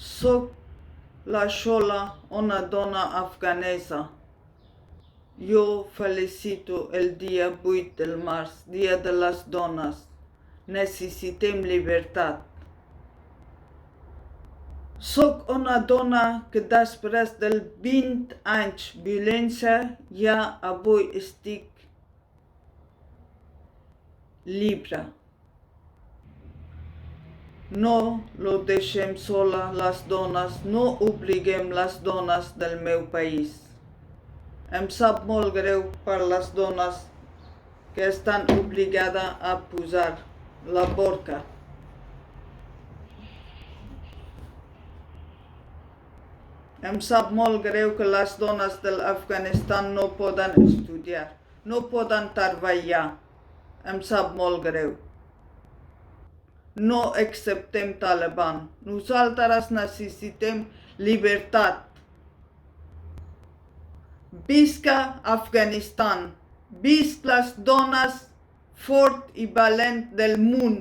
Soc la școala una donna afganesa. Eu felicito el dia 8 de març, Dia de les Dones. Necessitem llibertat. Soc una dona que després dels 20 anys violència ja avui estic lliure. No lo deixem sola les dones, no obliguem les dones del meu país. Em sap molt greu per les dones que estan obligades a posar la burca. Em sap molt greu que les dones de l'Afganistan no poden estudiar, no poden treballar. Em sap molt greu. No acceptem Taliban. Nosaltres necessitem llibertat. Visca Afganistan! Visca les dones fort i valent del món!